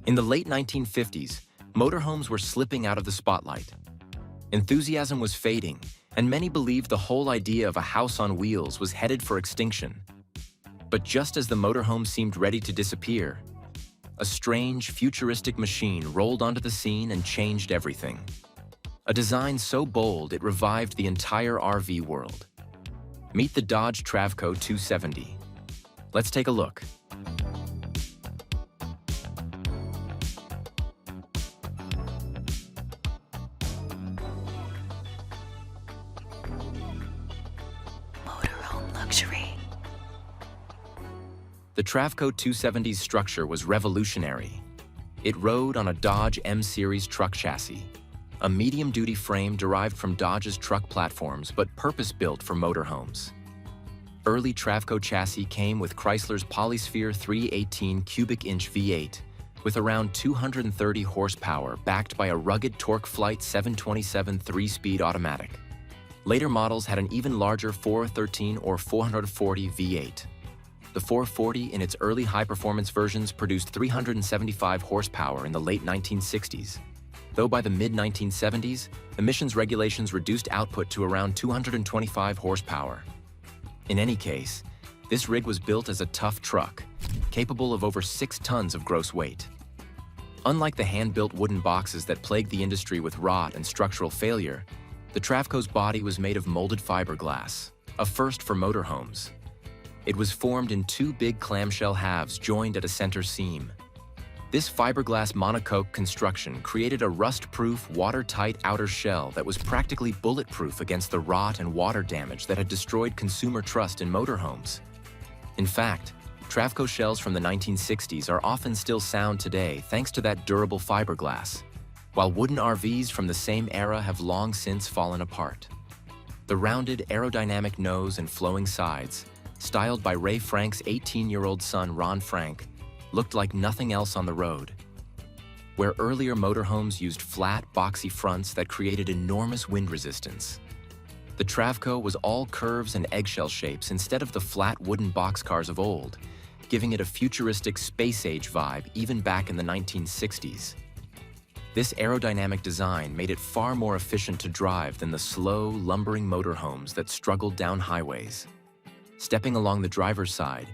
In the late 1950s, motorhomes were slipping out of the spotlight. Enthusiasm was fading, and many believed the whole idea of a house on wheels was headed for extinction. But just as the motorhome seemed ready to disappear, a strange, futuristic machine rolled onto the scene and changed everything. A design so bold it revived the entire RV world. Meet the Dodge Travco 270. Let's take a look. Motorhome luxury. The Travco 270's structure was revolutionary. It rode on a Dodge M-Series truck chassis, a medium-duty frame derived from Dodge's truck platforms but purpose-built for motorhomes. Early Travco chassis came with Chrysler's Polysphere 318 cubic inch V8 with around 230 horsepower backed by a rugged Torque Flight 727 3-speed automatic. Later models had an even larger 413 or 440 V8. The 440 in its early high-performance versions produced 375 horsepower in the late 1960s. Though by the mid-1970s, emissions regulations reduced output to around 225 horsepower. In any case, this rig was built as a tough truck, capable of over 6 tons of gross weight. Unlike the hand-built wooden boxes that plagued the industry with rot and structural failure, the Travco's body was made of molded fiberglass, a first for motorhomes. It was formed in 2 big clamshell halves joined at a center seam. This fiberglass monocoque construction created a rust-proof, watertight outer shell that was practically bulletproof against the rot and water damage that had destroyed consumer trust in motorhomes. In fact, Travco shells from the 1960s are often still sound today thanks to that durable fiberglass, while wooden RVs from the same era have long since fallen apart. The rounded, aerodynamic nose and flowing sides, styled by Ray Frank's 18-year-old son Ron Frank, looked like nothing else on the road. Where earlier motorhomes used flat, boxy fronts that created enormous wind resistance, the Travco was all curves and eggshell shapes instead of the flat wooden boxcars of old, giving it a futuristic space-age vibe even back in the 1960s. This aerodynamic design made it far more efficient to drive than the slow, lumbering motorhomes that struggled down highways. Stepping along the driver's side,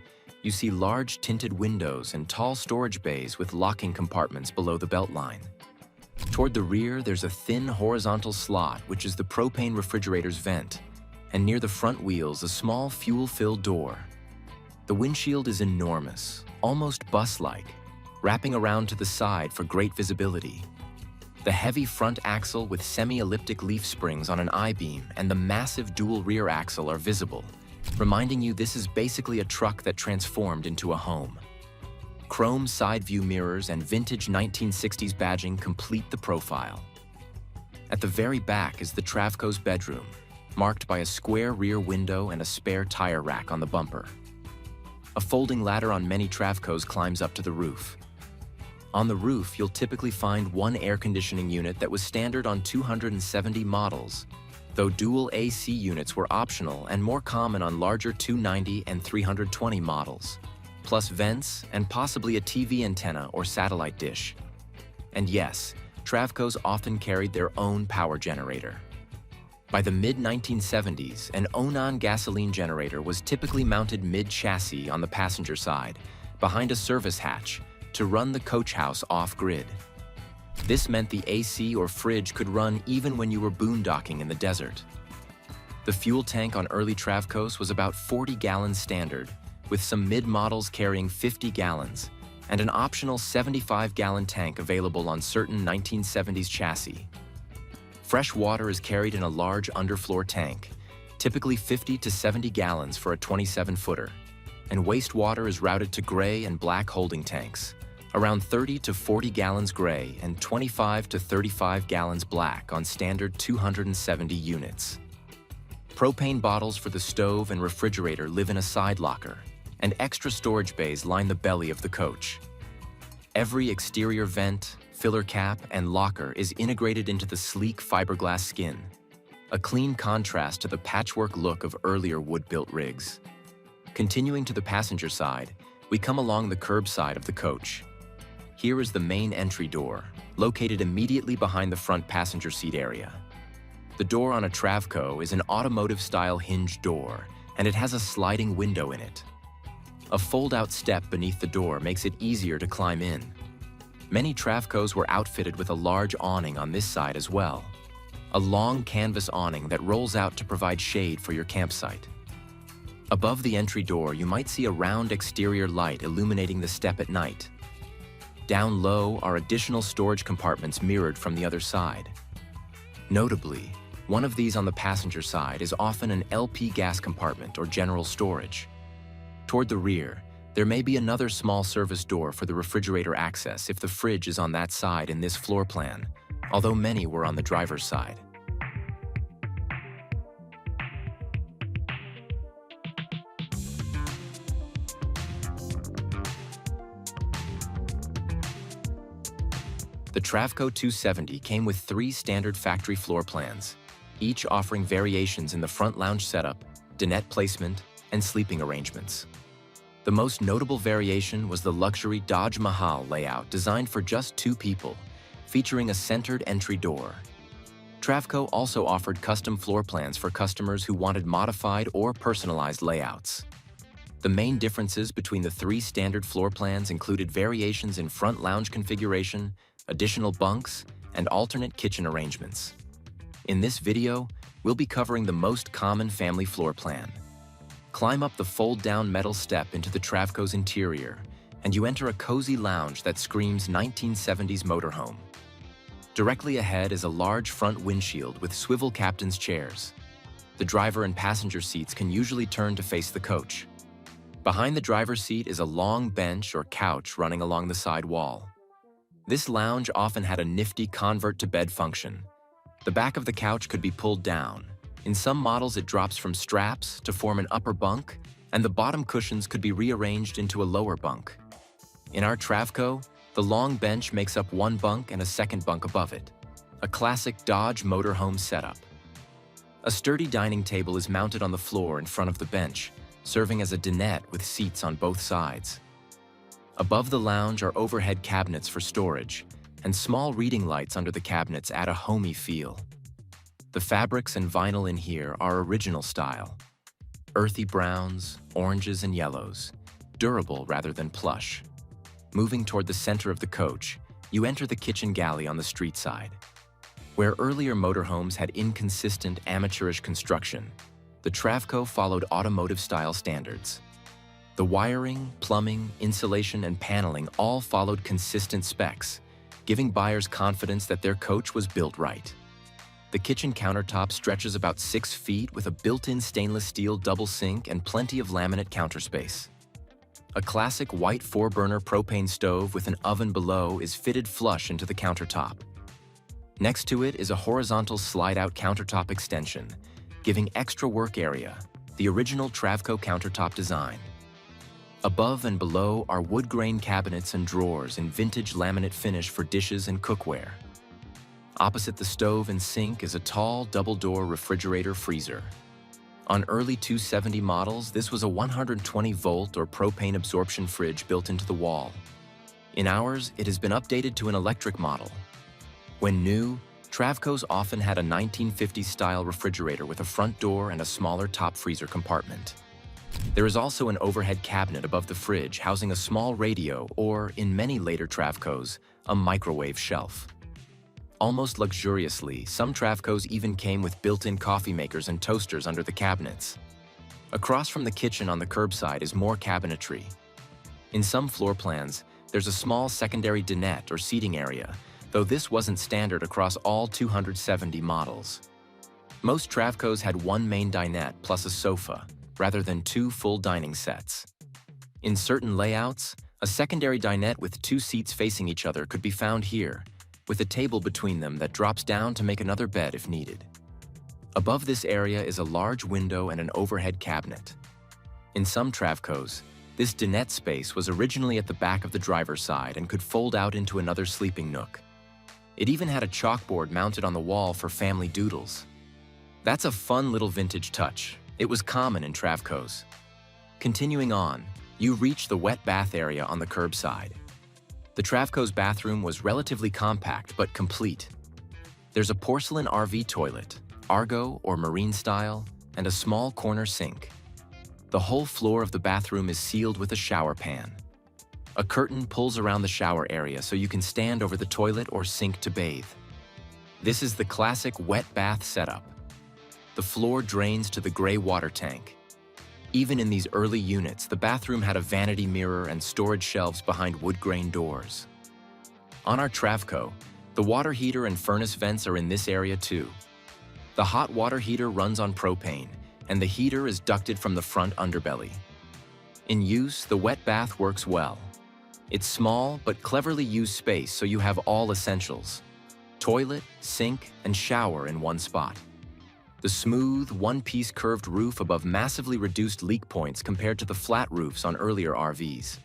you see large tinted windows and tall storage bays with locking compartments below the beltline. Toward the rear, there's a thin horizontal slot, which is the propane refrigerator's vent, and near the front wheels, a small fuel-filled door. The windshield is enormous, almost bus-like, wrapping around to the side for great visibility. The heavy front axle with semi-elliptic leaf springs on an I-beam and the massive dual rear axle are visible, reminding you this is basically a truck that transformed into a home. Chrome side view mirrors and vintage 1960s badging complete the profile. At the very back is the Travco's bedroom, marked by a square rear window and a spare tire rack on the bumper. A folding ladder on many Travcos climbs up to the roof. On the roof, you'll typically find one air conditioning unit that was standard on 270 models, though dual AC units were optional and more common on larger 290 and 320 models, plus vents and possibly a TV antenna or satellite dish. And yes, Travcos often carried their own power generator. By the mid-1970s, an Onan gasoline generator was typically mounted mid-chassis on the passenger side, behind a service hatch, to run the coach house off-grid. This meant the AC or fridge could run even when you were boondocking in the desert. The fuel tank on early Travcos was about 40 gallons standard, with some mid-models carrying 50 gallons, and an optional 75-gallon tank available on certain 1970s chassis. Fresh water is carried in a large underfloor tank, typically 50 to 70 gallons for a 27-footer, and wastewater is routed to gray and black holding tanks, around 30 to 40 gallons gray and 25 to 35 gallons black on standard 270 units. Propane bottles for the stove and refrigerator live in a side locker, and extra storage bays line the belly of the coach. Every exterior vent, filler cap, and locker is integrated into the sleek fiberglass skin, a clean contrast to the patchwork look of earlier wood-built rigs. Continuing to the passenger side, we come along the curb side of the coach. Here is the main entry door, located immediately behind the front passenger seat area. The door on a Travco is an automotive-style hinge door, and it has a sliding window in it. A fold-out step beneath the door makes it easier to climb in. Many Travcos were outfitted with a large awning on this side as well. A long canvas awning that rolls out to provide shade for your campsite. Above the entry door, you might see a round exterior light illuminating the step at night. Down low are additional storage compartments mirrored from the other side. Notably, one of these on the passenger side is often an LP gas compartment or general storage. Toward the rear, there may be another small service door for the refrigerator access if the fridge is on that side in this floor plan, although many were on the driver's side. The Travco 270 came with 3 standard factory floor plans, each offering variations in the front lounge setup, dinette placement, and sleeping arrangements. The most notable variation was the luxury Dodge Mahal layout designed for just 2 people, featuring a centered entry door. Travco also offered custom floor plans for customers who wanted modified or personalized layouts. The main differences between the 3 standard floor plans included variations in front lounge configuration, additional bunks, and alternate kitchen arrangements. In this video, we'll be covering the most common family floor plan. Climb up the fold-down metal step into the Travco's interior, and you enter a cozy lounge that screams 1970s motorhome. Directly ahead is a large front windshield with swivel captain's chairs. The driver and passenger seats can usually turn to face the coach. Behind the driver's seat is a long bench or couch running along the side wall. This lounge often had a nifty convert-to-bed function. The back of the couch could be pulled down. In some models, it drops from straps to form an upper bunk, and the bottom cushions could be rearranged into a lower bunk. In our Travco, the long bench makes up 1 bunk and a second bunk above it, a classic Dodge motorhome setup. A sturdy dining table is mounted on the floor in front of the bench, serving as a dinette with seats on both sides. Above the lounge are overhead cabinets for storage, and small reading lights under the cabinets add a homey feel. The fabrics and vinyl in here are original style. Earthy browns, oranges, and yellows, durable rather than plush. Moving toward the center of the coach, you enter the kitchen galley on the street side. Where earlier motorhomes had inconsistent, amateurish construction, the Travco followed automotive-style standards. The wiring, plumbing, insulation, and paneling all followed consistent specs, giving buyers confidence that their coach was built right. The kitchen countertop stretches about 6 feet with a built-in stainless steel double sink and plenty of laminate counter space. A classic white 4-burner propane stove with an oven below is fitted flush into the countertop. Next to it is a horizontal slide-out countertop extension, giving extra work area, the original Travco countertop design. Above and below are wood grain cabinets and drawers in vintage laminate finish for dishes and cookware. Opposite the stove and sink is a tall double-door refrigerator freezer. On early 270 models, this was a 120-volt or propane absorption fridge built into the wall. In ours, it has been updated to an electric model. When new, Travcos often had a 1950s-style refrigerator with a front door and a smaller top freezer compartment. There is also an overhead cabinet above the fridge housing a small radio or, in many later Travcos, a microwave shelf. Almost luxuriously, some Travcos even came with built-in coffee makers and toasters under the cabinets. Across from the kitchen on the curbside is more cabinetry. In some floor plans, there's a small secondary dinette or seating area, though this wasn't standard across all 270 models. Most Travcos had 1 main dinette plus a sofa, rather than 2 full dining sets. In certain layouts, a secondary dinette with 2 seats facing each other could be found here, with a table between them that drops down to make another bed if needed. Above this area is a large window and an overhead cabinet. In some Travcos, this dinette space was originally at the back of the driver's side and could fold out into another sleeping nook. It even had a chalkboard mounted on the wall for family doodles. That's a fun little vintage touch. It was common in Travcos. Continuing on, you reach the wet bath area on the curbside. The Travco's bathroom was relatively compact but complete. There's a porcelain RV toilet, Argo or marine style, and a small corner sink. The whole floor of the bathroom is sealed with a shower pan. A curtain pulls around the shower area so you can stand over the toilet or sink to bathe. This is the classic wet bath setup. The floor drains to the gray water tank. Even in these early units, the bathroom had a vanity mirror and storage shelves behind wood grain doors. On our Travco, the water heater and furnace vents are in this area too. The hot water heater runs on propane, and the heater is ducted from the front underbelly. In use, the wet bath works well. It's small but cleverly used space, so you have all essentials: toilet, sink, and shower in one spot. The smooth, one-piece curved roof above massively reduced leak points compared to the flat roofs on earlier RVs.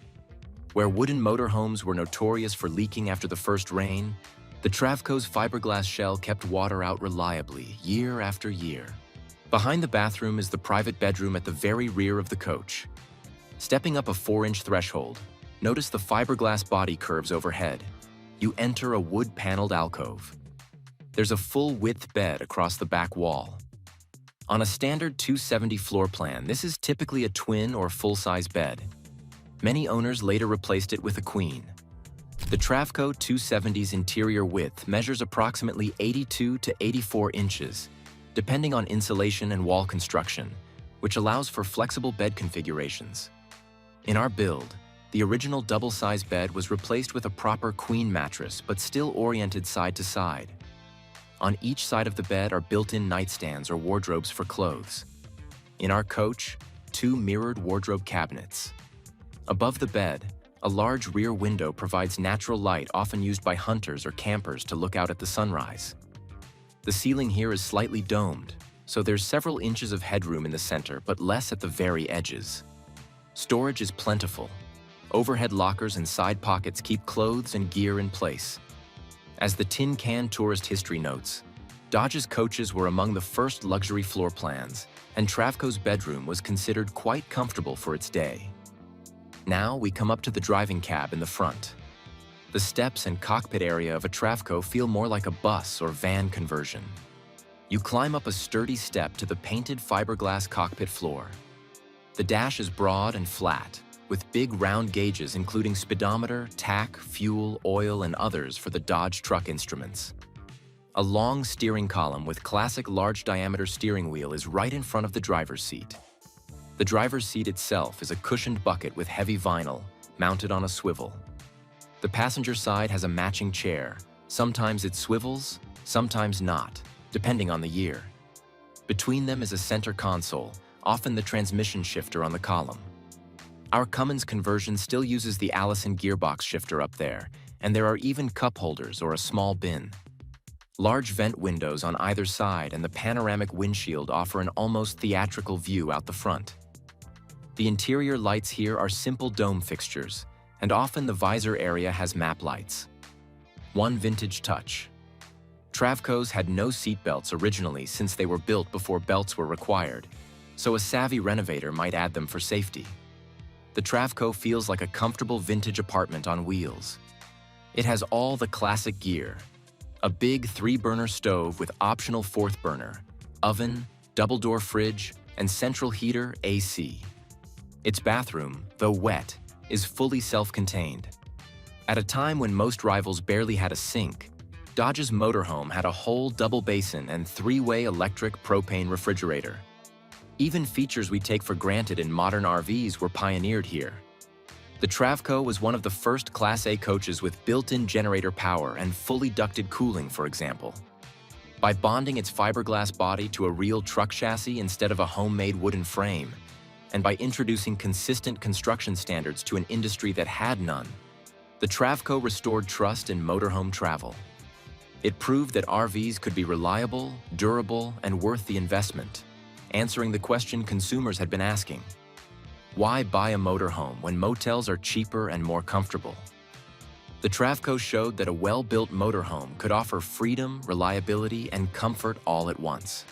Where wooden motorhomes were notorious for leaking after the first rain, the Travco's fiberglass shell kept water out reliably, year after year. Behind the bathroom is the private bedroom at the very rear of the coach. Stepping up a 4-inch threshold, notice the fiberglass body curves overhead. You enter a wood-paneled alcove. There's a full-width bed across the back wall. On a standard 270 floor plan, this is typically a twin or full-size bed. Many owners later replaced it with a queen. The Travco 270's interior width measures approximately 82 to 84 inches, depending on insulation and wall construction, which allows for flexible bed configurations. In our build, the original double-size bed was replaced with a proper queen mattress, but still oriented side to side. On each side of the bed are built-in nightstands or wardrobes for clothes. In our coach, 2 mirrored wardrobe cabinets. Above the bed, a large rear window provides natural light often used by hunters or campers to look out at the sunrise. The ceiling here is slightly domed, so there's several inches of headroom in the center, but less at the very edges. Storage is plentiful. Overhead lockers and side pockets keep clothes and gear in place. As the Tin Can Tourist History notes, Dodge's coaches were among the first luxury floor plans, and Travco's bedroom was considered quite comfortable for its day. Now we come up to the driving cab in the front. The steps and cockpit area of a Travco feel more like a bus or van conversion. You climb up a sturdy step to the painted fiberglass cockpit floor. The dash is broad and flat, with big round gauges including speedometer, tach, fuel, oil, and others for the Dodge truck instruments. A long steering column with classic large-diameter steering wheel is right in front of the driver's seat. The driver's seat itself is a cushioned bucket with heavy vinyl, mounted on a swivel. The passenger side has a matching chair. Sometimes it swivels, sometimes not, depending on the year. Between them is a center console, often the transmission shifter on the column. Our Cummins conversion still uses the Allison gearbox shifter up there, and there are even cup holders or a small bin. Large vent windows on either side and the panoramic windshield offer an almost theatrical view out the front. The interior lights here are simple dome fixtures, and often the visor area has map lights. One vintage touch. Travcos had no seat belts originally since they were built before belts were required, so a savvy renovator might add them for safety. The Travco feels like a comfortable vintage apartment on wheels. It has all the classic gear: a big 3-burner stove with optional 4th burner, oven, double-door fridge, and central heater AC. Its bathroom, though wet, is fully self-contained. At a time when most rivals barely had a sink, Dodge's Motorhome had a whole double basin and 3-way electric propane refrigerator. Even features we take for granted in modern RVs were pioneered here. The Travco was one of the first Class A coaches with built-in generator power and fully ducted cooling, for example. By bonding its fiberglass body to a real truck chassis instead of a homemade wooden frame, and by introducing consistent construction standards to an industry that had none, the Travco restored trust in motorhome travel. It proved that RVs could be reliable, durable, and worth the investment, answering the question consumers had been asking: why buy a motorhome when motels are cheaper and more comfortable? The Travco showed that a well-built motorhome could offer freedom, reliability, and comfort all at once.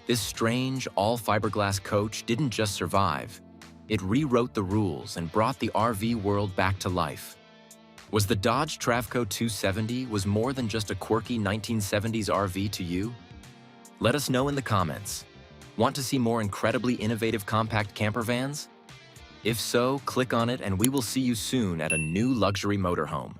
This strange, all-fiberglass coach didn't just survive, it rewrote the rules and brought the RV world back to life. Was the Dodge Travco 270 was more than just a quirky 1970s RV to you? Let us know in the comments. Want to see more incredibly innovative compact camper vans? If so, click on it and we will see you soon at a new luxury motorhome.